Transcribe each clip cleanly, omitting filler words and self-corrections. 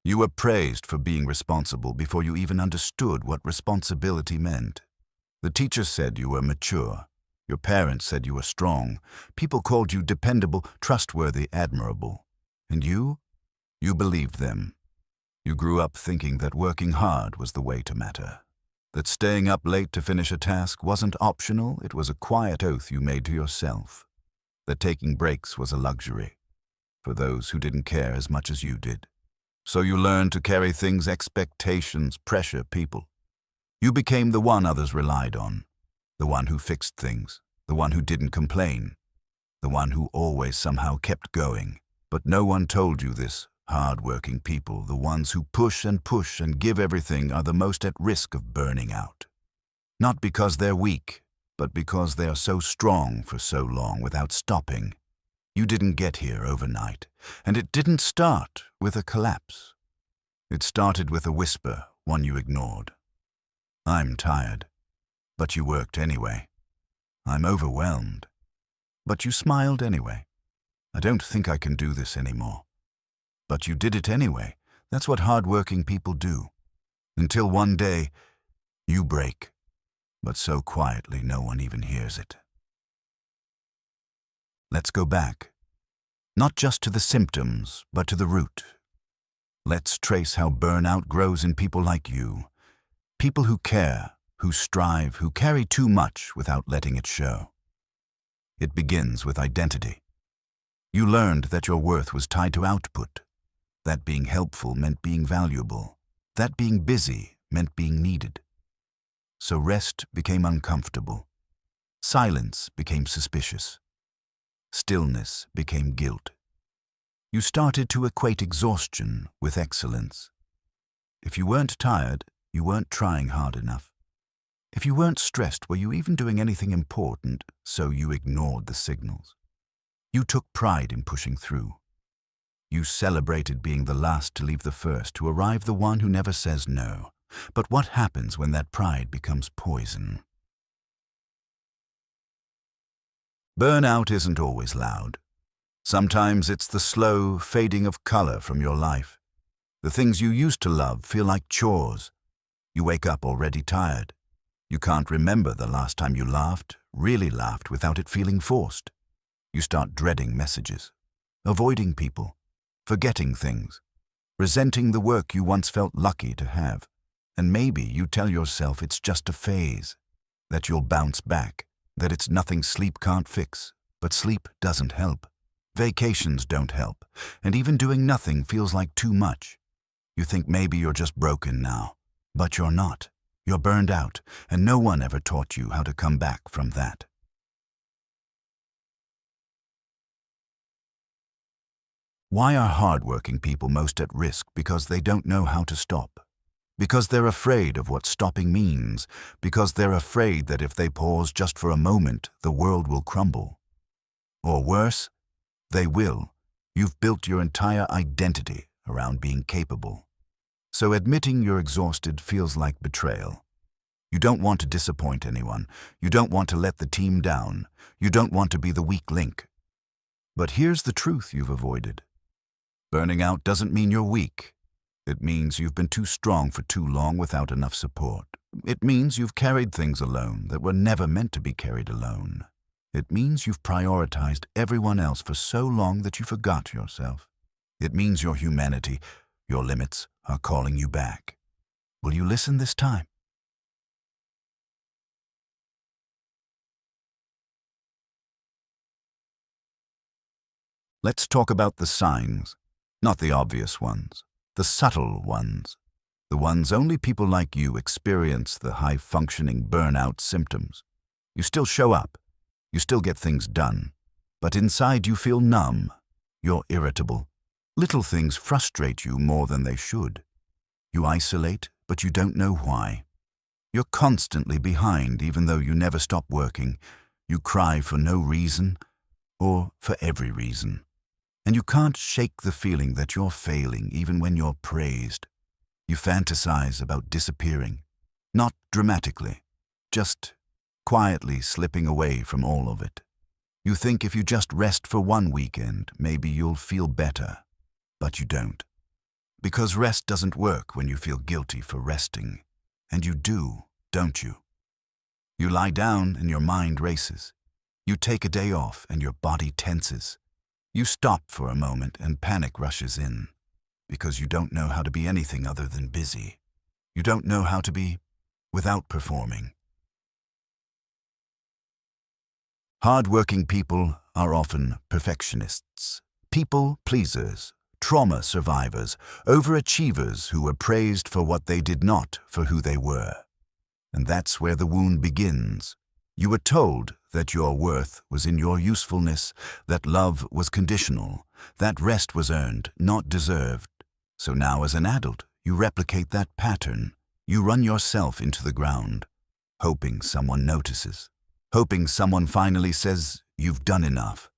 You were praised for being responsible before you even understood what responsibility meant. The teacher said you were mature. Your parents said you were strong. People called you dependable, trustworthy, admirable. And you believed them. You grew up thinking that working hard was the way to matter. That staying up late to finish a task wasn't optional, it was a quiet oath you made to yourself. That taking breaks was a luxury for those who didn't care as much as you did. So you learned to carry things, expectations, pressure, people. You became the one others relied on, the one who fixed things, the one who didn't complain, the one who always somehow kept going. But no one told you this. Hard-working people, the ones who push and give everything, are the most at risk of burning out. Not because they're weak, but because they are so strong for so long without stopping. You didn't get here overnight, and it didn't start with a collapse. It started with a whisper, one you ignored. I'm tired, but you worked anyway. I'm overwhelmed, but you smiled anyway. I don't think I can do this anymore. But you did it anyway. That's what hard-working people do. Until one day, you break, but so quietly no one even hears it. Let's go back. Not just to the symptoms, but to the root. Let's trace how burnout grows in people like you. People who care, who strive, who carry too much without letting it show. It begins with identity. You learned that your worth was tied to output. That being helpful meant being valuable. That being busy meant being needed. So rest became uncomfortable. Silence became suspicious. Stillness became guilt. You started to equate exhaustion with excellence. If you weren't tired, you weren't trying hard enough. If you weren't stressed, were you even doing anything important? So you ignored the signals. You took pride in pushing through. You celebrated being the last to leave the first, to arrive the one who never says no. But what happens when that pride becomes poison? Burnout isn't always loud. Sometimes it's the slow fading of color from your life. The things you used to love feel like chores. You wake up already tired. You can't remember the last time you laughed, really laughed, without it feeling forced. You start dreading messages, avoiding people, forgetting things, resenting the work you once felt lucky to have. And maybe you tell yourself it's just a phase, that you'll bounce back, that it's nothing sleep can't fix. But sleep doesn't help. Vacations don't help. And even doing nothing feels like too much. You think maybe you're just broken now. But you're not. You're burned out, and no one ever taught you how to come back from that. Why are hardworking people most at risk? Because they don't know how to stop. Because they're afraid of what stopping means. Because they're afraid that if they pause just for a moment, the world will crumble. Or worse, they will. You've built your entire identity around being capable. So admitting you're exhausted feels like betrayal. You don't want to disappoint anyone. You don't want to let the team down. You don't want to be the weak link. But here's the truth you've avoided. Burning out doesn't mean you're weak. It means you've been too strong for too long without enough support. It means you've carried things alone that were never meant to be carried alone. It means you've prioritized everyone else for so long that you forgot yourself. It means your humanity, your limits, are calling you back. Will you listen this time? Let's talk about the signs, not the obvious ones, the subtle ones, the ones only people like you experience, the high-functioning burnout symptoms. You still show up, you still get things done, but inside you feel numb, you're irritable. Little things frustrate you more than they should. You isolate, but you don't know why. You're constantly behind even though you never stop working. You cry for no reason, or for every reason. And you can't shake the feeling that you're failing even when you're praised. You fantasize about disappearing, not dramatically, just quietly slipping away from all of it. You think if you just rest for one weekend, maybe you'll feel better. But you don't. Because rest doesn't work when you feel guilty for resting. And you do, don't you? You lie down and your mind races. You take a day off and your body tenses. You stop for a moment and panic rushes in. Because you don't know how to be anything other than busy. You don't know how to be without performing. Hardworking people are often perfectionists, people pleasers, trauma survivors, overachievers who were praised for what they did not for who they were. And that's where the wound begins. You were told that your worth was in your usefulness, that love was conditional, that rest was earned, not deserved. So now as an adult, you replicate that pattern. You run yourself into the ground, hoping someone notices, hoping someone finally says, "You've done enough.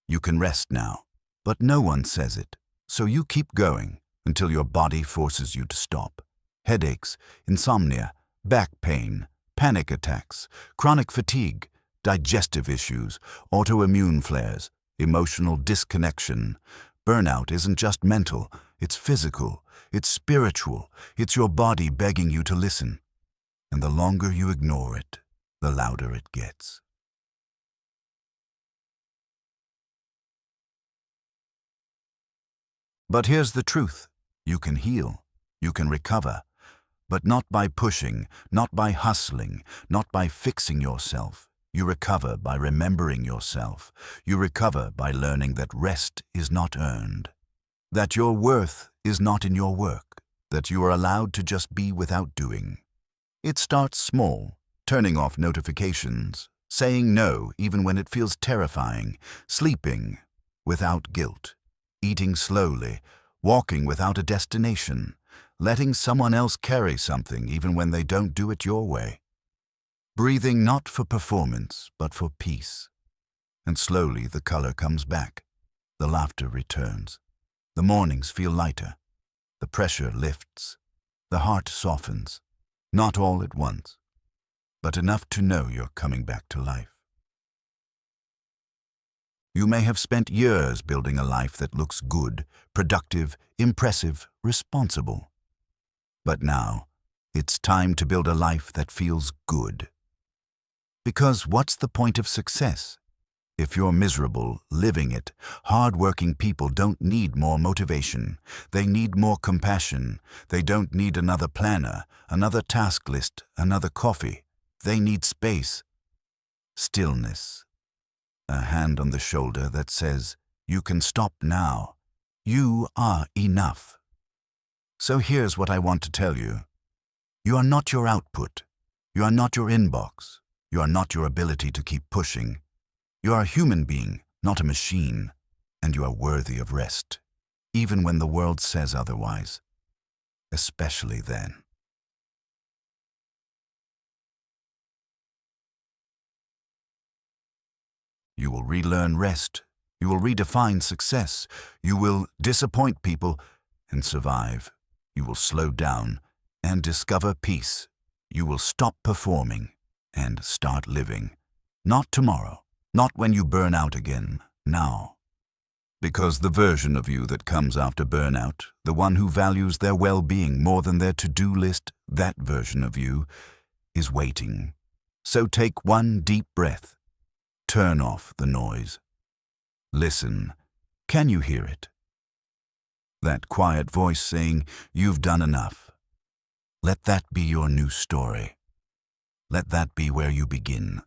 You can rest now." But no one says it, so you keep going until your body forces you to stop. Headaches, insomnia, back pain, panic attacks, chronic fatigue, digestive issues, autoimmune flares, emotional disconnection. Burnout isn't just mental, it's physical, it's spiritual, it's your body begging you to listen. And the longer you ignore it, the louder it gets. But here's the truth. You can heal, you can recover, but not by pushing, not by hustling, not by fixing yourself. You recover by remembering yourself. You recover by learning that rest is not earned, that your worth is not in your work, that you are allowed to just be without doing. It starts small, turning off notifications, saying no even when it feels terrifying, sleeping without guilt, eating slowly, walking without a destination, letting someone else carry something even when they don't do it your way. Breathing not for performance, but for peace. And slowly the color comes back. The laughter returns. The mornings feel lighter. The pressure lifts. The heart softens. Not all at once, but enough to know you're coming back to life. You may have spent years building a life that looks good, productive, impressive, responsible. But now, it's time to build a life that feels good. Because what's the point of success? If you're miserable, living it, hard-working people don't need more motivation. They need more compassion. They don't need another planner, another task list, another coffee. They need space, stillness, a hand on the shoulder that says, "You can stop now. You are enough." So here's what I want to tell you. You are not your output. You are not your inbox. You are not your ability to keep pushing. You are a human being, not a machine, and you are worthy of rest, even when the world says otherwise, especially then. You will relearn rest. You will redefine success. You will disappoint people and survive. You will slow down and discover peace. You will stop performing and start living. Not tomorrow, not when you burn out again, now. Because the version of you that comes after burnout, the one who values their well-being more than their to-do list, that version of you is waiting. So take one deep breath. Turn off the noise. Listen. Can you hear it? That quiet voice saying, "You've done enough." Let that be your new story. Let that be where you begin.